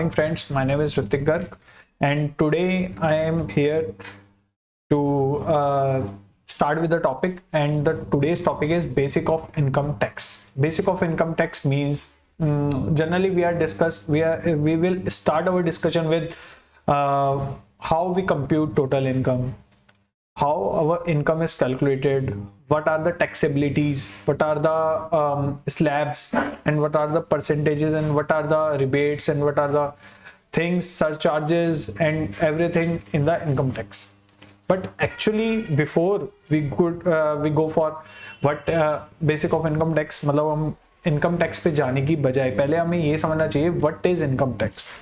morning, friends. My name is Ritik Garg, and today I am here to start with the topic. And the today's topic is basic of income tax. Basic of income tax means generally we will start our discussion with how we compute total income, how our income is calculated, what are the taxabilities, what are the slabs, and what are the percentages, and what are the rebates, and what are the things, surcharges, and everything in the income tax. But actually, before we go for what basic of income tax, मतलब हम income tax पे जाने की बजाय पहले हमें ये समझना चाहिए what is income tax.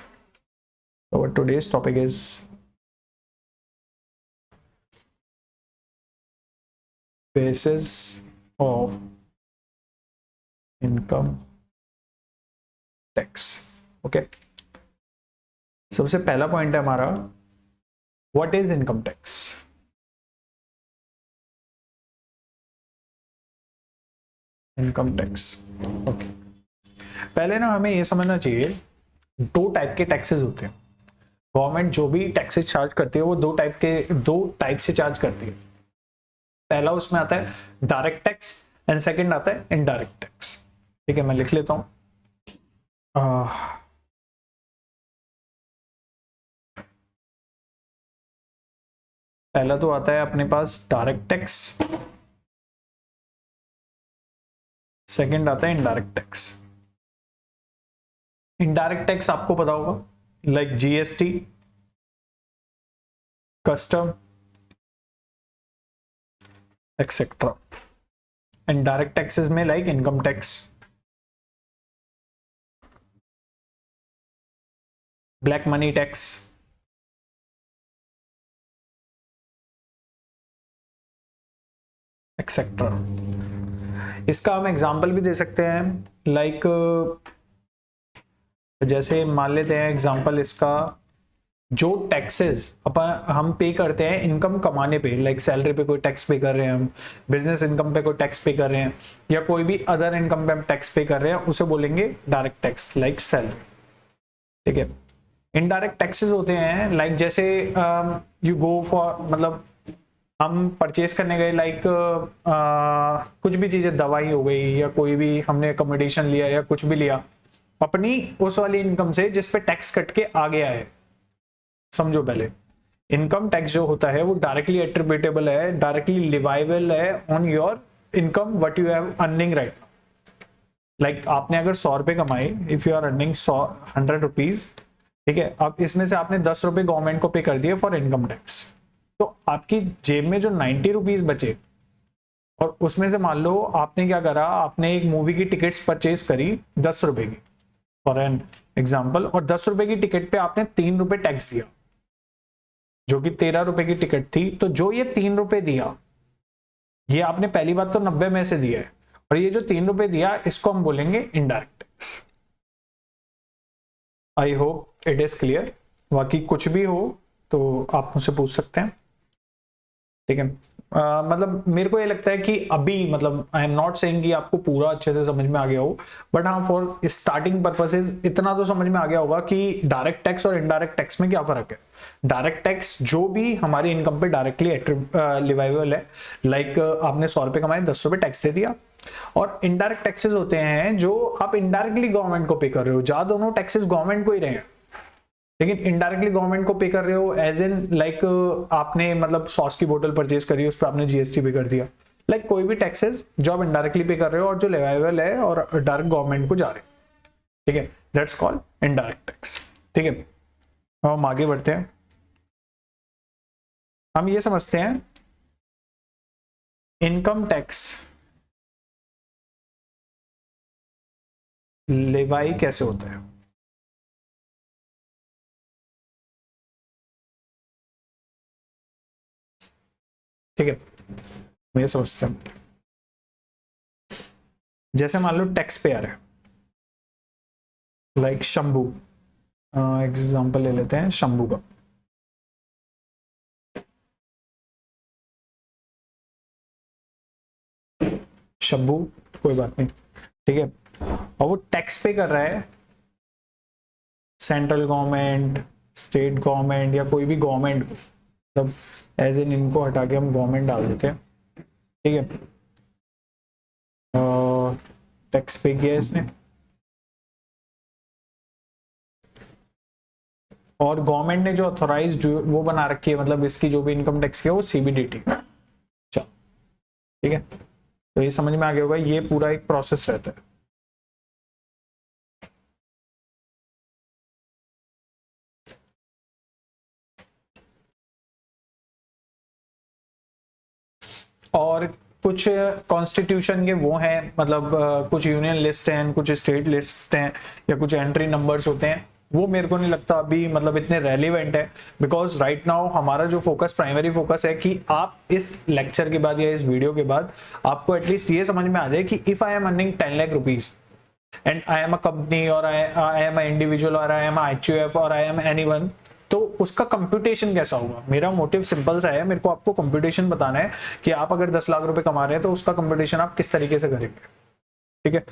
Our today's topic is basis of income tax. Okay, सबसे पहला पॉइंट है हमारा what is income tax. Income tax, okay, पहले ना हमें ये समझना चाहिए दो टाइप के टैक्सेस होते हैं. गवर्नमेंट जो भी टैक्सेस चार्ज करती है वो दो टाइप से चार्ज करती है. पहला उसमें आता है डायरेक्ट टैक्स एंड सेकंड आता है इनडायरेक्ट टैक्स. ठीक है, मैं लिख लेता हूं. पहला तो आता है अपने पास डायरेक्ट टैक्स, सेकंड आता है इनडायरेक्ट टैक्स. इनडायरेक्ट टैक्स आपको पता होगा like GST, custom, etcetera. And direct taxes में like income tax, black money tax, etcetera. इसका हम एग्जांपल भी दे सकते हैं लाइक जैसे मान लेते हैं एग्जांपल इसका, जो टैक्सेस अपन हम पे करते हैं इनकम कमाने पे, लाइक सैलरी पे कोई टैक्स पे कर रहे हैं हम, बिजनेस इनकम पे कोई टैक्स पे कर रहे हैं, या कोई भी अदर इनकम पे हम टैक्स पे कर रहे हैं, उसे बोलेंगे डायरेक्ट टैक्स लाइक सैलरी. ठीक है. इनडायरेक्ट टैक्सेस होते हैं लाइक जैसे यू गो फॉर, मतलब हम परचेज करने गए लाइक कुछ भी चीजें, दवाई हो गई या कोई भी हमने अकोमोडेशन लिया या कुछ भी लिया, अपनी उस वाली इनकम से जिस पे टैक्स कट के आ गया है. समझो, पहले इनकम टैक्स जो होता है वो डायरेक्टली एट्रीब्यूटेबल है, डायरेक्टली लिवाइबल है on your income what you have earning right now. Like आपने अगर 100 रुपए कमाए, if you are earning 100 rupees, ठीक है, अब इसमें से आपने 10 रुपए गवर्नमेंट को पे कर दिए फॉर इनकम टैक्स, तो आपकी जेब में जो 90 रुपीज बचे, और उसमें से मान लो आपने क्या करा, आपने एक मूवी की टिकट्स परचेज करी 10 रुपए की फॉर एन एग्जाम्पल, और 10 रुपए की टिकट पे आपने 3 रुपए टैक्स दिया, जो कि 13 रुपए की टिकट थी. तो जो ये 3 रुपए दिया, ये आपने पहली बात तो 90 में से दिया है, और ये जो 3 रुपए दिया इसको हम बोलेंगे indirect tax. I hope it is clear. बाकी कुछ भी हो तो आप मुझसे पूछ सकते हैं. ठीक है. मतलब मेरे को ये लगता है कि अभी, मतलब आई एम नॉट सेइंग कि आपको पूरा अच्छे से समझ में आ गया हो, बट हाँ फॉर स्टार्टिंग पर्पसेस इतना तो समझ में आ गया होगा कि डायरेक्ट टैक्स और इनडायरेक्ट टैक्स में क्या फर्क है. डायरेक्ट टैक्स जो भी हमारी इनकम पे डायरेक्टली लिवाइबल है, लाइक आपने 100 रुपए कमाए, 10 रुपए टैक्स दे दिया. और इनडायरेक्ट टैक्सेस होते हैं जो आप इनडायरेक्टली गवर्नमेंट को पे कर रहे हो, जहां दोनों टैक्सेस गवर्नमेंट को ही रहे हैं, लेकिन इनडायरेक्टली गवर्नमेंट को पे कर रहे हो. एज इन लाइक आपने मतलब सॉस की बोतल परचेज करी, उस पर आपने जीएसटी पे कर दिया. लाइक कोई भी टैक्सेस जो आप इनडायरेक्टली पे कर रहे हो और जो लेवाइबल है और डायरेक्ट गवर्नमेंट को जा रहे हैं. ठीक है, दैट्स कॉल्ड इनडायरेक्ट टैक्स. ठीक है, हम आगे बढ़ते हैं. हम ये समझते हैं इनकम टैक्स लेवाई कैसे होता है. ठीक है, मैं ये समझता हूं, जैसे मान लो टैक्स पेयर है लाइक शंभू, एग्जांपल ले लेते हैं शंभू का. शंभू कोई बात नहीं, ठीक है, और वो टैक्स पे कर रहा है सेंट्रल गवर्नमेंट, स्टेट गवर्नमेंट या कोई भी गवर्नमेंट, मतलब एज इन इनको हटा के हम गवर्नमेंट डाल देते हैं, ठीक है। टैक्स पे किया इसने, और गवर्नमेंट ने जो ऑथोराइज्ड वो बना रखी है, मतलब इसकी जो भी इनकम टैक्स की है वो सीबीडीटी। चलो ठीक है, तो ये समझ में आ गया होगा, ये पूरा एक प्रोसेस रहता है। और कुछ कॉन्स्टिट्यूशन के वो हैं, मतलब कुछ यूनियन लिस्ट हैं, कुछ स्टेट लिस्ट हैं, या कुछ एंट्री नंबर्स होते हैं, वो मेरे को नहीं लगता अभी मतलब इतने रेलिवेंट है, बिकॉज राइट नाउ हमारा जो फोकस, प्राइमरी फोकस है कि आप इस लेक्चर के बाद या इस वीडियो के बाद आपको एटलीस्ट ये समझ में आ जाए कि if I am earning 10 lakh rupees and I am a company और आई एम अ इंडिविजुअल और आई एम अ एचयूएफ और आई एम एनीवन, तो उसका कंप्यूटेशन कैसा होगा। मेरा मोटिव सिंपल सा है, मेरे को आपको कंप्यूटेशन बताना है कि आप अगर 10 लाख रुपए कमा रहे हैं तो उसका कंप्यूटेशन आप किस तरीके से करेंगे, ठीक है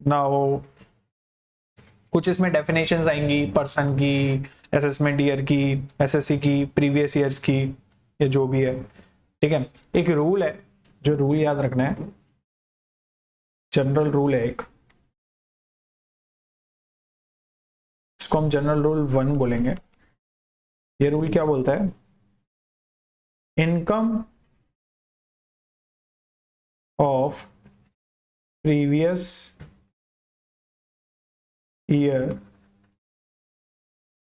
ना। वो कुछ इसमें डेफिनेशंस आएंगी, पर्सन की, असेसमेंट ईयर की, एसएससी की, प्रीवियस ईयर्स की, या जो भी है, ठीक है। एक रूल है, जो रूल याद रखना है, जनरल रूल है एक, इसको हम जनरल रूल 1 बोलेंगे। ये रूल क्या बोलता है, income of previous year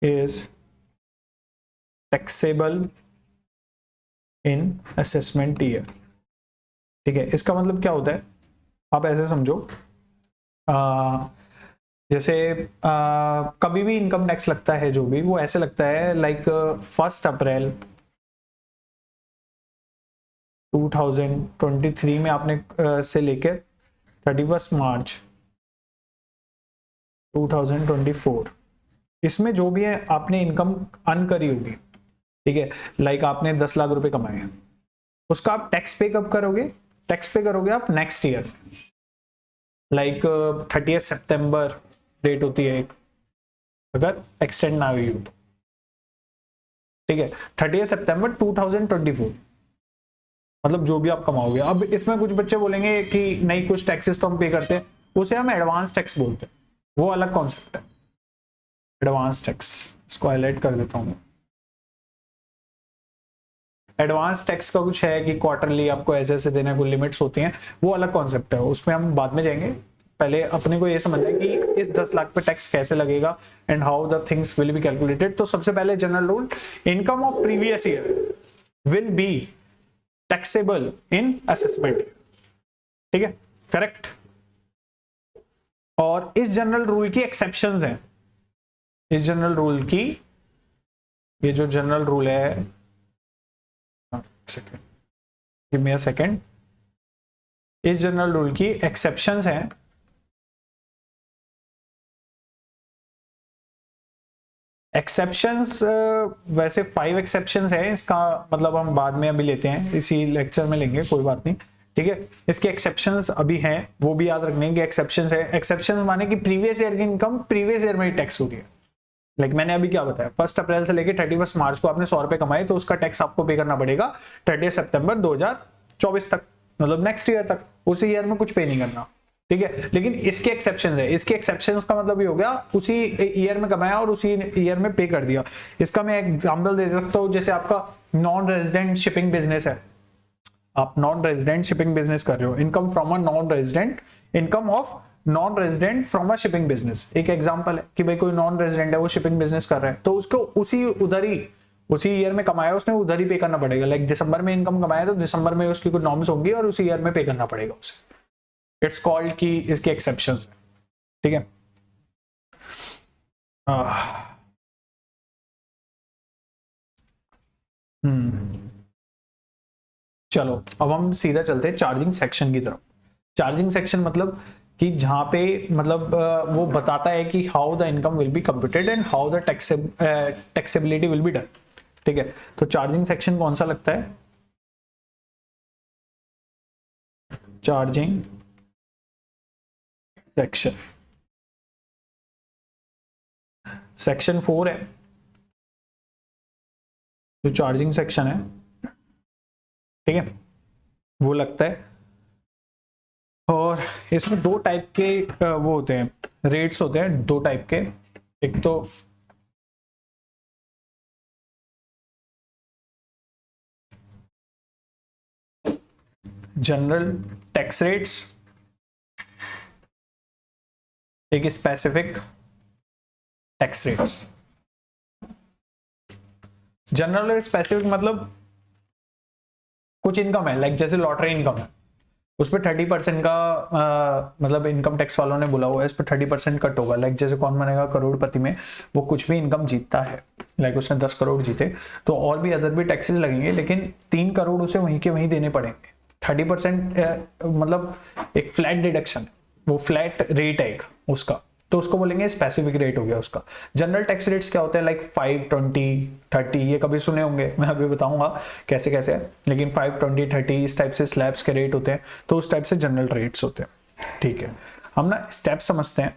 is taxable in assessment year, ठीक है। इसका मतलब क्या होता है, आप ऐसे समझो, जैसे कभी भी इनकम टैक्स लगता है जो भी, वो ऐसे लगता है लाइक 1 अप्रैल 2023 में आपने से लेकर 31 मार्च 2024, इसमें जो भी है आपने इनकम अर्न करी होगी, ठीक है। लाइक आपने 10 लाख रुपए कमाए हैं, उसका आप टैक्स पे कब करोगे, टैक्स पे करोगे आप नेक्स्ट ईयर, लाइक 30 सितंबर डेट होती है एक, अगर एक्सटेंड ना हुई हो तो, ठीक है। 30 सितंबर 2024, मतलब जो भी आप कमाओगे। अब इसमें कुछ बच्चे बोलेंगे कि नहीं, कुछ टैक्सेस तो हम पे करते हैं, उसे हम एडवांस टैक्स बोलते हैं, वो अलग कॉन्सेप्ट है, एडवांस टैक्स। इसको हाईलाइट कर देता हूं। एडवांस टैक्स का कुछ है कि क्वार्टरली आपको ऐसे ऐसे देने को लिमिट्स होती हैं, वो अलग कॉन्सेप्ट है, उसमें हम बाद में जाएंगे। पहले अपने को ये समझना है कि इस 10 लाख पे टैक्स कैसे लगेगा and how the things will be calculated. तो सबसे पहले general rule, income of previous year will be taxable in assessment, ठीक है, करेक्ट। और इस जनरल रूल की एक्सेप्शंस हैं, इस जनरल रूल की, ये जो जनरल रूल है, second, give me a second, इस जनरल रूल की एक्सेप्शंस हैं। एक्सेप्शंस वैसे 5 एक्सेप्शंस हैं, इसका मतलब हम बाद में अभी लेते हैं, इसी लेक्चर में लेंगे, कोई बात नहीं, ठीक है। इसके एक्सेप्शंस अभी हैं, वो भी याद रखने के एक्सेप्शंस है। एक्सेप्शंस माने कि प्रीवियस ईयर की इनकम प्रीवियस ईयर में ही टैक्स हो रही है। लाइक मैंने अभी क्या बताया, 1 अप्रैल से लेकर 31 मार्च को आपने 100 रुपए कमाए, तो उसका टैक्स आपको पे करना पड़ेगा 30 सितंबर 2024 तक, मतलब नेक्स्ट ईयर तक, उसी ईयर में कुछ पे नहीं करना, ठीक है। लेकिन इसके एक्सेप्शन है, इसके एक्सेप्शन का मतलब ये हो गया उसी ईयर में कमाया और उसी ईयर में पे कर दिया। इसका मैं एग्जाम्पल दे सकता हूँ, जैसे आपका नॉन रेजिडेंट शिपिंग बिजनेस है, आप नॉन रेजिडेंट शिपिंग बिजनेस कर रहे हो, income from a non resident, income of non resident from a shipping business, एक एग्जांपल है कि भाई कोई नॉन रेजिडेंट है, वो शिपिंग बिजनेस कर रहा है, तो उसको उसी उधर ही उसी ईयर में कमाया उसने, उधर ही पे करना पड़ेगा। लाइक दिसंबर में इनकम कमाया तो दिसंबर में उसकी कुछ नॉर्म्स होंगी और उसी ईयर में पे करना पड़ेगा उसे। इट्स कॉल्ड कि इसके एक्सेप्शंस, ठीक है। चलो अब हम सीधा चलते हैं चार्जिंग सेक्शन की तरफ। चार्जिंग सेक्शन मतलब कि जहां पे मतलब वो बताता है कि how the income will be computed and how the taxability will be done, ठीक है। तो चार्जिंग सेक्शन कौन सा लगता है, चार्जिंग सेक्शन, सेक्शन 4 है जो चार्जिंग सेक्शन है, ठीक है, वो लगता है। और इसमें दो टाइप के वो होते हैं, रेट्स होते हैं दो टाइप के। एक तो जनरल टैक्स रेट्स, एक स्पेसिफिक टैक्स रेट्स। जनरल और स्पेसिफिक मतलब कुछ इनकम है, लाइक जैसे लॉटरी इनकम है, उस पर 30% का मतलब इनकम टैक्स वालों ने बोला हुआ है इस पर 30% कट होगा। लाइक जैसे कौन बनेगा करोड़पति में, वो कुछ भी इनकम जीतता है, लाइक उसने 10 करोड़ जीते तो और भी अदर भी टैक्सेस लगेंगे, लेकिन 3 करोड़ उसे वहीं के वहीं देने पड़ेंगे। 30% मतलब एक फ्लैट डिडक्शन, वो फ्लैट रेट है एक उसका, तो उसको बोलेंगे स्पेसिफिक रेट हो गया उसका। जनरल टैक्स रेट्स क्या होते हैं, लाइक 5, 20, 30, ये कभी सुने होंगे, मैं अभी बताऊंगा कैसे कैसे है, लेकिन 5, 20, 30 इस टाइप से स्लैब्स के रेट होते हैं, तो उस टाइप से जनरल रेट्स होते हैं। ठीक है, हम ना स्टेप्स समझते हैं,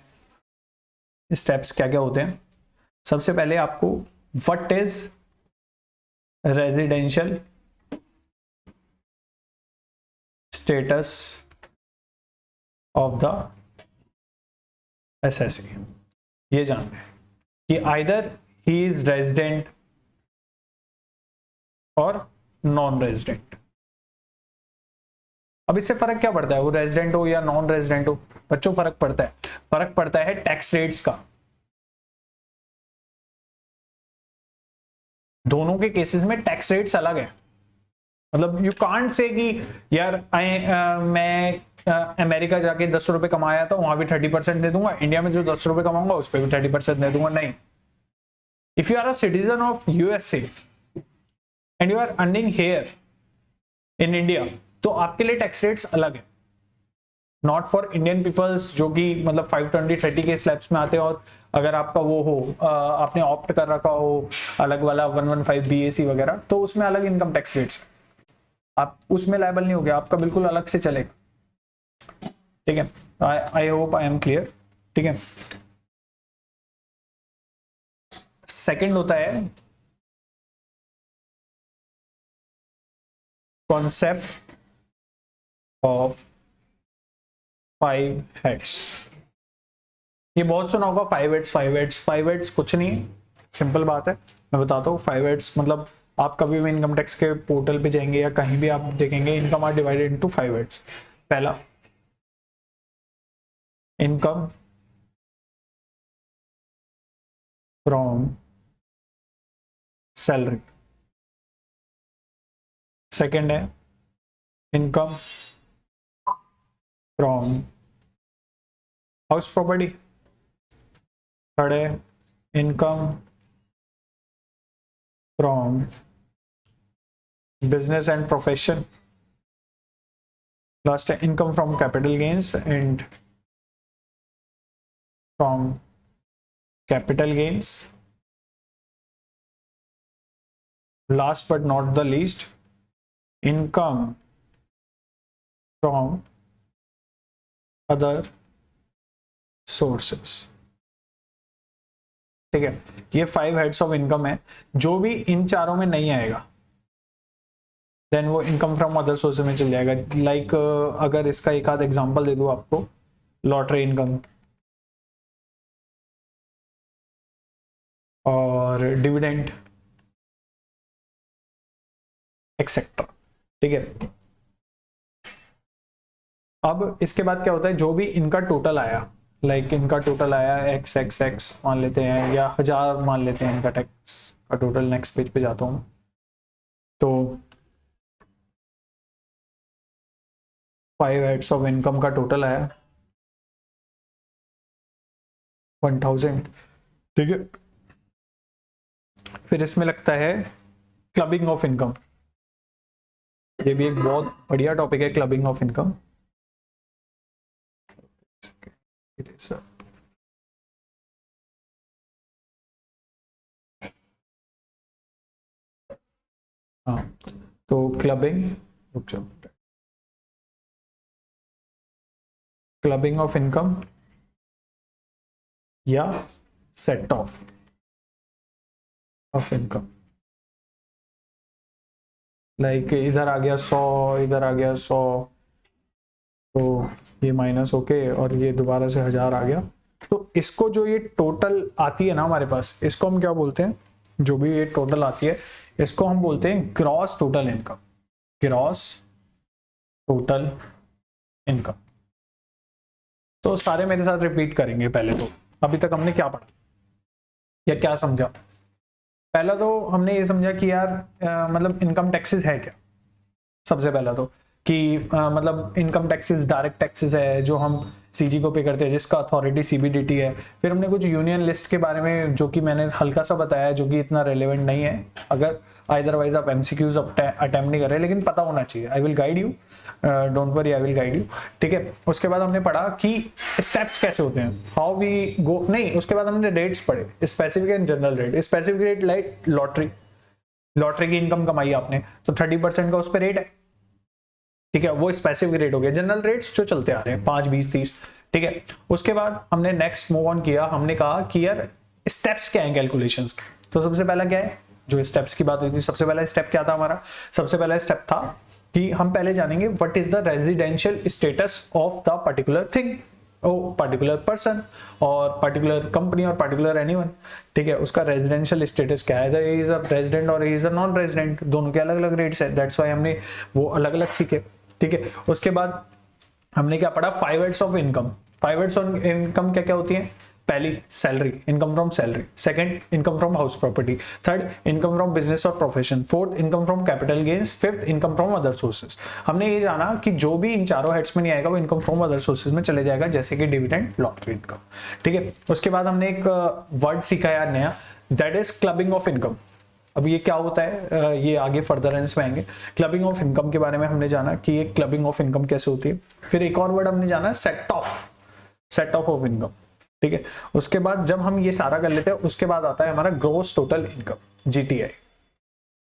स्टेप्स क्या क्या होते हैं। सबसे पहले आपको what is residential status of the assessee, ये जानना है कि आइदर ही इज रेजिडेंट और नॉन रेजिडेंट। अब इससे फर्क क्या पड़ता है, वो रेजिडेंट हो या नॉन रेजिडेंट हो? बच्चों फर्क पड़ता है, फर्क पड़ता है टैक्स रेट्स का। दोनों के केसेस में टैक्स रेट्स अलग है। मतलब यू कांट से कि यार मैं अमेरिका जाके 10 रुपए कमाया तो वहां भी 30% दे दूंगा, इंडिया में जो 10 रुपए कमाऊंगा उस पर भी 30% दे दूंगा, नहीं। If you are a citizen of USA and you are earning here in India, तो आपके लिए टैक्स रेट्स अलग है, नॉट फॉर इंडियन पीपल्स जो कि मतलब 5, 20, 30 के स्लैब्स में आते हैं। और अगर आपका वो हो आपने ऑप्ट कर रखा हो अलग वाला 115 बीएसी वगैरह, तो उसमें अलग इनकम टैक्स रेट्स, आप उसमें लायबल नहीं हो गया, आपका बिल्कुल अलग से चलेगा। ठीक है, I hope I am clear. ठीक है, सेकंड होता है कॉन्सेप्ट ऑफ 5 हेड्स। ये बहुत सुना होगा 5 हेड्स, 5 हेड्स, 5 हेड्स कुछ नहीं, सिंपल बात है, मैं बताता हूँ। 5 हेड्स मतलब आप कभी भी इनकम टैक्स के पोर्टल पे जाएंगे या कहीं भी आप देखेंगे, income are divided into 5 heads. पहला इनकम फ्रॉम सैलरी, सेकंड है income from house property, third है income from business and profession, last है income from capital gains and from capital gains, last but not the least income from other sources। ठीक है, ये 5 heads of income है। जो भी इन चारों में नहीं आएगा देन वो इनकम फ्रॉम अदर सोर्सेज में चल जाएगा। लाइक अगर इसका एक आध एग्जांपल दे दूं आपको, लॉटरी इनकम और डिविडेंड एक्सेट्रा। ठीक है, अब इसके बाद क्या होता है, जो भी इनका टोटल आया, लाइक इनका टोटल आया एक्स एक्स एक्स मान लेते हैं या 1000 मान लेते हैं इनका टैक्स का टोटल। नेक्स्ट पेज पे जाता हूं तो 5 हेड्स ऑफ इनकम का टोटल आया 1000। ठीक है, फिर इसमें लगता है क्लबिंग ऑफ इनकम। ये भी एक बहुत बढ़िया टॉपिक है, क्लबिंग ऑफ इनकम। हाँ, तो क्लबिंग, क्लबिंग ऑफ इनकम या set of, of income, like इधर आ गया 100, इधर आ गया 100, तो ये माइनस होके और ये दोबारा से 1000 आ गया। तो इसको जो ये टोटल आती है ना हमारे पास, इसको हम क्या बोलते हैं, जो भी ये टोटल आती है इसको हम बोलते हैं gross total income, gross total income. तो सारे मेरे साथ रिपीट करेंगे पहले। तो अभी तक हमने क्या पढ़ा या क्या समझा? पहला तो हमने ये समझा कि यार मतलब इनकम टैक्सेस है क्या। सबसे पहला तो कि मतलब इनकम टैक्सेस डायरेक्ट टैक्सेस है जो हम सीजी को पे करते हैं, जिसका अथॉरिटी सीबीडीटी है। फिर हमने कुछ यूनियन लिस्ट के बारे में जो कि मैंने हल्का सा बताया, जो कि इतना रेलेवेंट नहीं है, अगर अदरवाइज आप एमसीक्यूज अटेम्प्ट नहीं कर रहे, लेकिन पता होना चाहिए। I will guide you, don't worry, I will guide you, ठीक है। उसके बाद हमने पढ़ा कि स्टेप्स कैसे होते हैं, हाउ वी गो, नहीं उसके बाद हमने रेट्स पढ़े, specific and general rate. Specific rate like lottery, lottery की इनकम कमाई आपने तो 30% का उस पर रेट है, ठीक है, वो स्पेसिफिक रेट हो गया। जनरल रेट्स जो चलते आ रहे हैं 5, 20, 30, ठीक है। उसके बाद हमने नेक्स्ट मूव ऑन किया, हमने कहा कि यार स्टेप्स क्या है कैलकुलेशंस के। तो सबसे पहला क्या है, जो स्टेप्स की बात हुई थी, सबसे पहला स्टेप क्या था हमारा? सबसे पहला स्टेप था कि हम पहले जानेंगे what is the residential status of the particular thing, oh particular person और पर्टिकुलर कंपनी और पर्टिकुलर एनीवन, ठीक है। उसका रेजिडेंशियल स्टेटस क्या है, इधर इज अ रेजिडेंट और इज अ नॉन रेजिडेंट, दोनों के अलग अलग रेट्स है, दैट्स व्हाई हमने वो अलग अलग सीखे, ठीक है। उसके बाद हमने क्या पढ़ा, 5 heads of income. 5 heads of income क्या क्या होती है? पहली salary, income from salary. Second, income from house property. Third, income from business और profession. Fourth, income from capital gains. Fifth, income from other sources. हमने ये जाना कि जो भी इन चारों हेड्स में नहीं आएगा वो इनकम फ्रॉम अदर सोर्सेज में चले जाएगा, जैसे कि डिविडेंड, लॉटरी इनकम, ठीक है। उसके बाद हमने एक वर्ड सीखा यार नया, that is clubbing of income. अब ये क्या होता है, ये आगे फर्दरेंस में आएंगे। क्लबिंग ऑफ इनकम के बारे में हमने जाना कि ये क्लबिंग ऑफ इनकम कैसे होती है। फिर एक और वर्ड हमने जाना, set of, set of income, ठीक है। उसके बाद जब हम ये सारा कर लेते हैं, उसके बाद आता है हमारा ग्रोस टोटल इनकम, जीटीआई,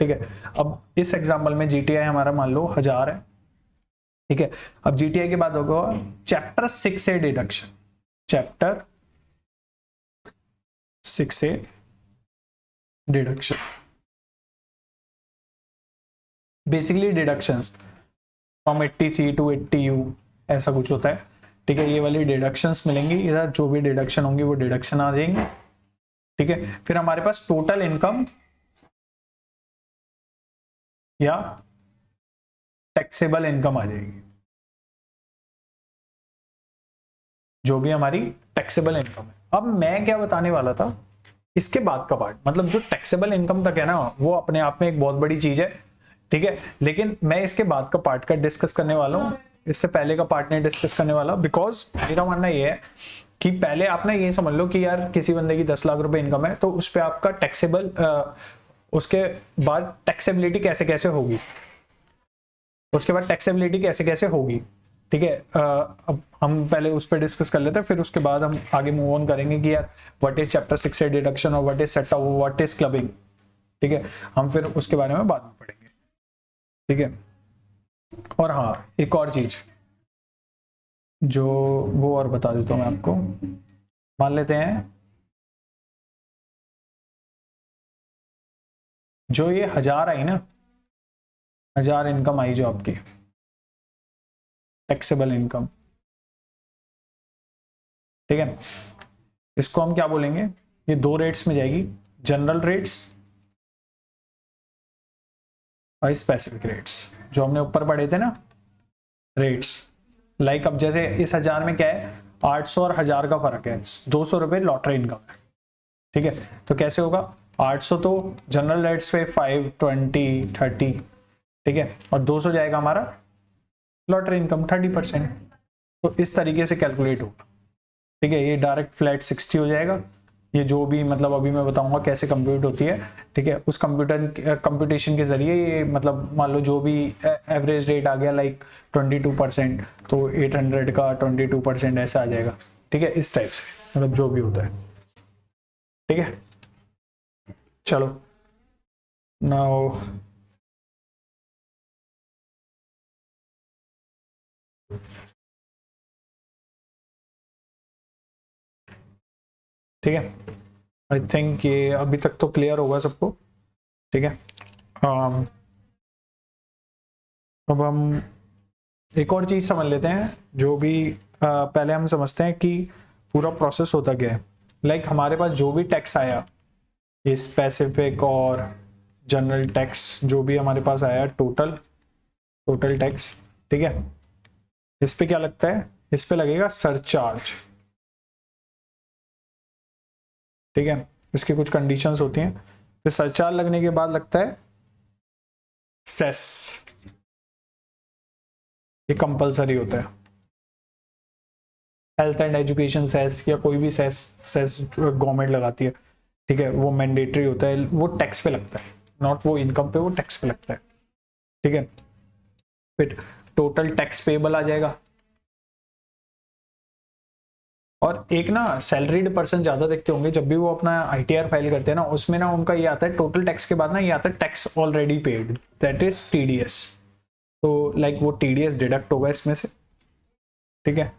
ठीक है। अब इस एग्जांपल में जीटीआई हमारा मान लो 1000 है, ठीक है। अब जीटीआई के बाद होगा चैप्टर 6 से डिडक्शन, चैप्टर 6 से deduction, basically deductions from 80C to 80U ऐसा कुछ होता है, ठीक है। ये वाली डिडक्शंस मिलेंगी, इधर जो भी डिडक्शन होंगी वो डिडक्शन आ जाएंगे, ठीक है। फिर हमारे पास टोटल इनकम या टैक्सेबल इनकम आ जाएगी, जो भी हमारी टैक्सेबल इनकम है। अब मैं क्या बताने वाला था, इसके बाद का पार्ट, मतलब जो टैक्सेबल इनकम तक है ना, वो अपने आप में एक बहुत बड़ी चीज है, ठीक है। लेकिन मैं इसके बाद का पार्ट का डिस्कस करने वाला हूँ, इससे पहले का पार्ट नहीं डिस्कस करने वाला, बिकॉज मेरा मानना ये है कि पहले आप ना ये समझ लो कि यार किसी बंदे की 10 लाख रुपए इनकम है, तो उस पर आपका टैक्सेबल, उसके बाद टैक्सेबिलिटी कैसे कैसे होगी, उसके बाद टैक्सेबिलिटी कैसे कैसे होगी, ठीक है। अब हम पहले उस पर डिस्कस कर लेते हैं, फिर उसके बाद हम आगे मूव ऑन करेंगे कि यार व्हाट इज चैप्टर 6 से डिडक्शन और what is set of, what is clubbing, ठीक है। हम फिर उसके बारे में बाद में पढ़ेंगे, ठीक है। और हाँ, एक और चीज जो वो और बता देता हूँ मैं आपको, मान लेते हैं जो ये 1000 आई ना, 1000 इनकम आई जो आपकी टैक्सेबल इनकम, ठीक है। इसको हम क्या बोलेंगे, ये दो रेट्स में जाएगी, जनरल रेट्स और स्पेसिफिक रेट्स, जो हमने ऊपर पढ़े थे ना रेट्स। लाइक अब जैसे इस 1000 में क्या है, 800 और 1000 का फर्क है, 200 रुपए लॉटरी इनकम है, ठीक है। तो कैसे होगा, 800 तो जनरल रेट्स पे 5, 20, 30, ठीक है, और 200 जाएगा हमारा लॉटरी इनकम 30%। तो इस तरीके से कैलकुलेट होगा, ठीक है। ये डायरेक्ट फ्लैट 60 हो जाएगा, ये जो भी मतलब अभी मैं बताऊंगा कैसे कंप्यूट होती है, ठीक है। उस कंप्यूटेशन के जरिए ये मतलब मान लो जो भी एवरेज रेट आ गया लाइक 22%, तो 800 का 22% ऐसा आ जाएगा, ठीक है। इस टाइप से मतलब जो भी होता है, ठीक है। चलो नाउ ठीक है, आई थिंक ये अभी तक तो क्लियर होगा सबको। ठीक है। अब हम एक और चीज समझ लेते हैं, जो भी पहले हम समझते हैं कि पूरा प्रोसेस होता क्या है। लाइक हमारे पास जो भी टैक्स आया, ये स्पेसिफिक और जनरल टैक्स जो भी हमारे पास आया, टोटल टैक्स, ठीक है। इस पे क्या लगता है, इस पे लगेगा सरचार्ज, ठीक है। इसकी कुछ कंडीशंस होती हैं। फिर सरचार्ज लगने के बाद लगता है सेस, ये कंपलसरी होता है। हेल्थ एंड एजुकेशन सेस या कोई भी सेस गवर्नमेंट लगाती है, ठीक है, वो मैंडेटरी होता है, वो टैक्स पे लगता है, नॉट वो इनकम पे, वो टैक्स पे लगता है, ठीक है। फिर टोटल टैक्स पेबल आ जाएगा। और एक ना सैलरीड पर्सन ज्यादा देखते होंगे, जब भी वो अपना आईटीआर फाइल करते हैं ना, उसमें ना उनका ये आता है टोटल टैक्स के बाद ना ये आता है tax already paid, that is TDS. तो लाइक वो टीडीएस डिडक्ट होगा इसमें से, ठीक है।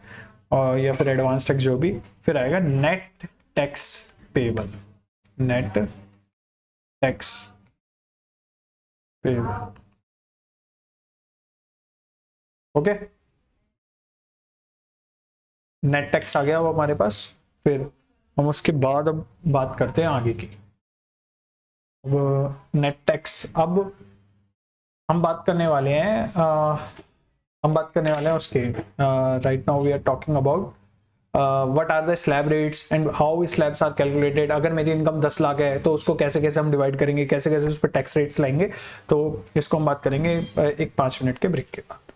और या फिर एडवांस टैक्स जो भी, फिर आएगा net tax payable, net tax payable, okay. Net tax आ गया वो हमारे पास। फिर हम उसके बाद अब बात करते हैं आगे की। अब नेट टैक्स, अब हम बात करने वाले हैं उसके, right now we are talking about what are the slab rates and how slabs are calculated. अगर मेरी इनकम 10 लाख है तो उसको कैसे कैसे हम डिवाइड करेंगे, कैसे कैसे उस पर टैक्स रेट्स लाएंगे, तो इसको हम बात करेंगे एक 5 मिनट के ब्रेक के बाद।